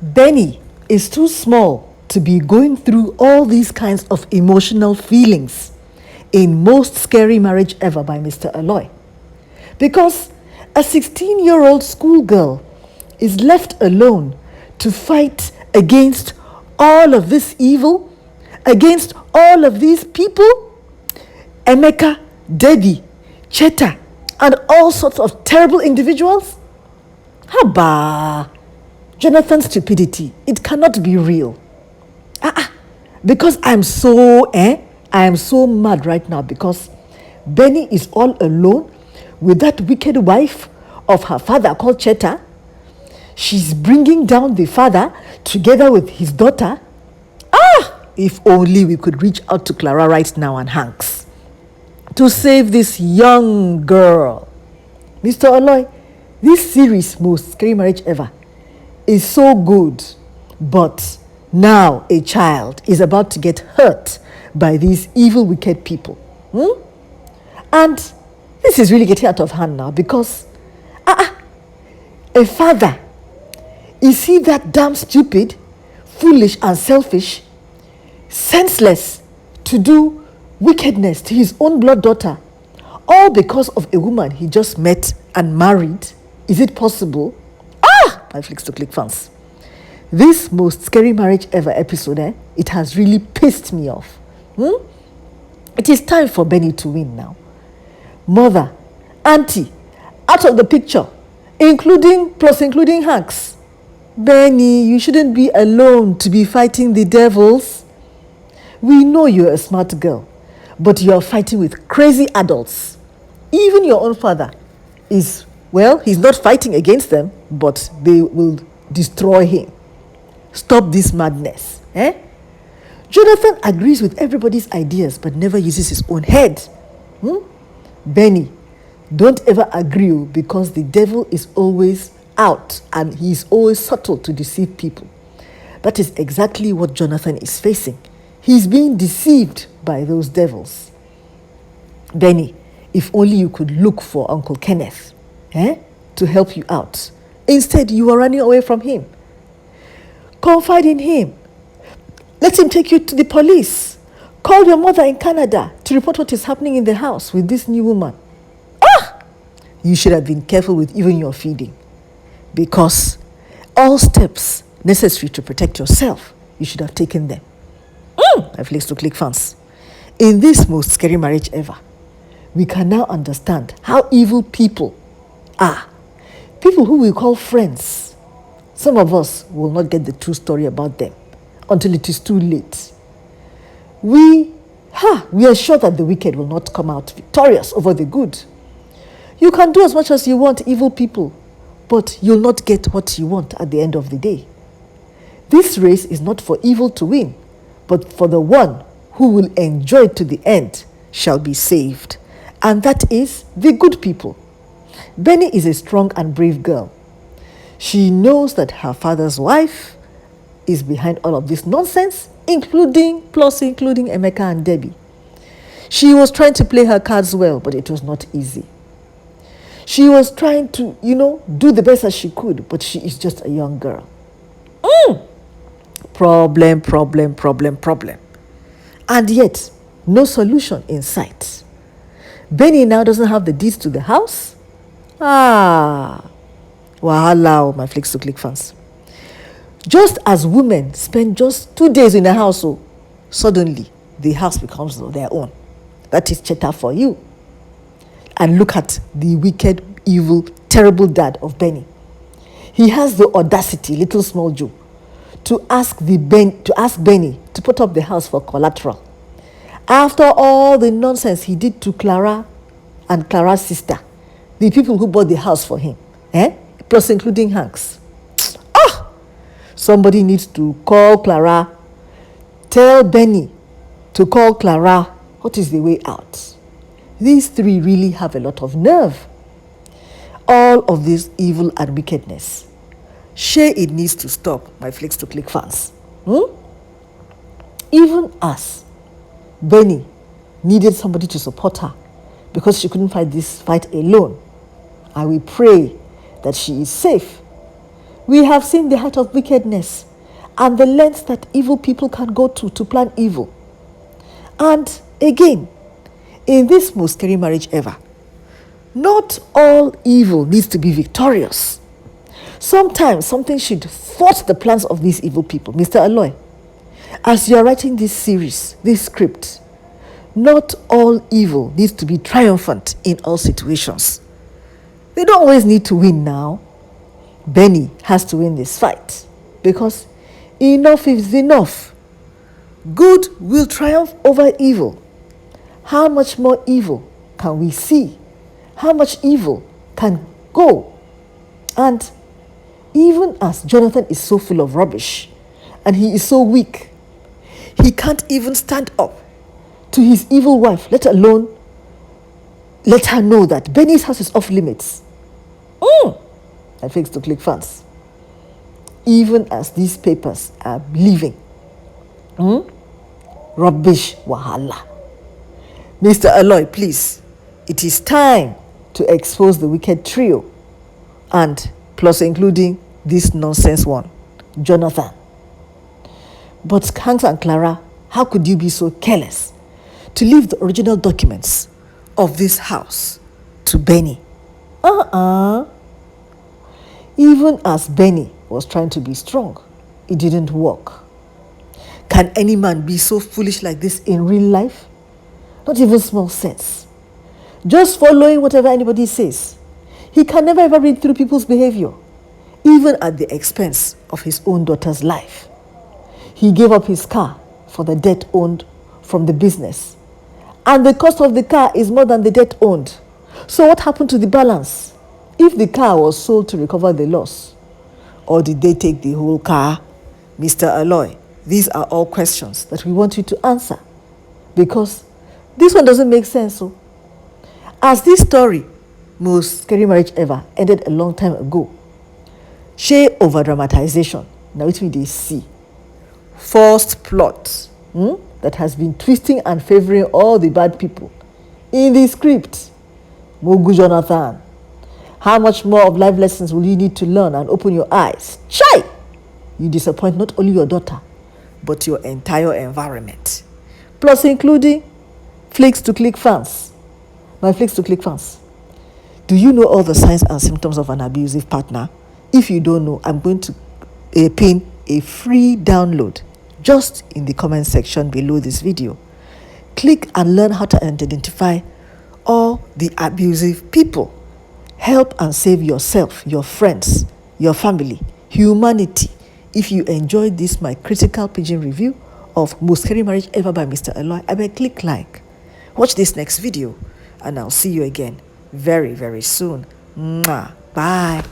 Benny is too small to be going through all these kinds of emotional feelings in Most Scary Marriage Ever by Mr. ALOY. Because a 16-year-old schoolgirl is left alone to fight against all of this evil, against all of these people, Emeka, Debbie, Cheta, and all sorts of terrible individuals. Haba, Jonathan's stupidity, it cannot be real. Because I am so mad right now because Benny is all alone with that wicked wife of her father called Cheta. She's bringing down the father together with his daughter. If only we could reach out to Clara right now and Hanks to save this young girl. Mr. ALOY, this series, Most Scary Marriage Ever, is so good, but now a child is about to get hurt by these evil, wicked people. And this is really getting out of hand now because a father, is he that damn stupid, foolish and selfish, senseless to do wickedness to his own blood daughter, all because of a woman he just met and married? Is it possible? My Flicks to Click fans. This Most Scary Marriage Ever episode, it has really pissed me off. It is time for Benny to win now. Mother, auntie, out of the picture, including Hanks. Benny, you shouldn't be alone to be fighting the devils. We know you're a smart girl, but you're fighting with crazy adults. Even your own father is, well, he's not fighting against them, but they will destroy him. Stop this madness. Jonathan agrees with everybody's ideas, but never uses his own head. Benny, don't ever agree because the devil is always out and he's always subtle to deceive people. That is exactly what Jonathan is facing. He's being deceived by those devils. Benny, if only you could look for Uncle Kenneth to help you out. Instead, you are running away from him. Confide in him. Let him take you to the police. Call your mother in Canada to report what is happening in the house with this new woman. You should have been careful with even your feeding, because all steps necessary to protect yourself, you should have taken them. I've Flicks to Click fans. In this Most Scary Marriage Ever, we can now understand how evil people are. People who we call friends. Some of us will not get the true story about them until it is too late. We are sure that the wicked will not come out victorious over the good. You can do as much as you want, evil people, but you'll not get what you want at the end of the day. This race is not for evil to win, but for the one who will enjoy it to the end shall be saved. And that is the good people. Benny is a strong and brave girl. She knows that her father's wife is behind all of this nonsense, including Emeka and Debbie. She was trying to play her cards well, but it was not easy. She was trying to, do the best as she could, but she is just a young girl. Problem. And yet, no solution in sight. Benny now doesn't have the deeds to the house. Wahala, my Flicks to Click fans. Just as women spend just 2 days in the house, suddenly the house becomes their own. That is Cheta for you. And look at the wicked, evil, terrible dad of Benny. He has the audacity, little small Joe, to ask Benny to put up the house for collateral. After all the nonsense he did to Clara and Clara's sister, the people who bought the house for him, plus including Hanks. Somebody needs to call Clara. Tell Benny to call Clara. What is the way out? These three really have a lot of nerve. All of this evil and wickedness. Sure, it needs to stop, my Flicks to Click fans. Even us, Benny needed somebody to support her because she couldn't fight this fight alone. And we pray that she is safe. We have seen the height of wickedness and the lengths that evil people can go to plan evil. And again, in this most scary marriage ever, not all evil needs to be victorious. Sometimes something should thwart the plans of these evil people. Mr. Aloy, as you are writing this series, this script, not all evil needs to be triumphant in all situations. They don't always need to win now. Benny has to win this fight because enough is enough. Good will triumph over evil. How much more evil can we see? How much evil can go? And even as Jonathan is so full of rubbish and he is so weak, he can't even stand up to his evil wife, let alone let her know that Benny's house is off limits. And thanks to click fans. Even as these papers are leaving, rubbish wahala. Mr. Aloy, please, it is time to expose the wicked trio, and plus including this nonsense one, Jonathan. But Hanks and Clara, how could you be so careless to leave the original documents of this house to Benny? Even as Benny was trying to be strong, it didn't work. Can any man be so foolish like this in real life? Not even small sense. Just following whatever anybody says. He can never ever read through people's behavior, even at the expense of his own daughter's life. He gave up his car for the debt owed from the business. And the cost of the car is more than the debt owed. So what happened to the balance? If the car was sold to recover the loss, or did they take the whole car? Mr. Aloy, these are all questions that we want you to answer, because this one doesn't make sense. So, as this story, most scary marriage ever, ended a long time ago, share over dramatization. Now it means they see forced plot that has been twisting and favoring all the bad people in the script. Mogu Jonathan, how much more of life lessons will you need to learn and open your eyes? Chai! You disappoint not only your daughter, but your entire environment. Plus including Flicks to Click fans. My Flicks to Click fans, do you know all the signs and symptoms of an abusive partner? If you don't know, I'm going to pin a free download just in the comment section below this video. Click and learn how to identify all the abusive people. Help and save yourself, your friends, your family, humanity. If you enjoyed this, my critical pidgin review of Most Scary Marriage Ever by Mr. Aloy, I beg click like. Watch this next video, and I'll see you again very, very soon. Mwah. Bye.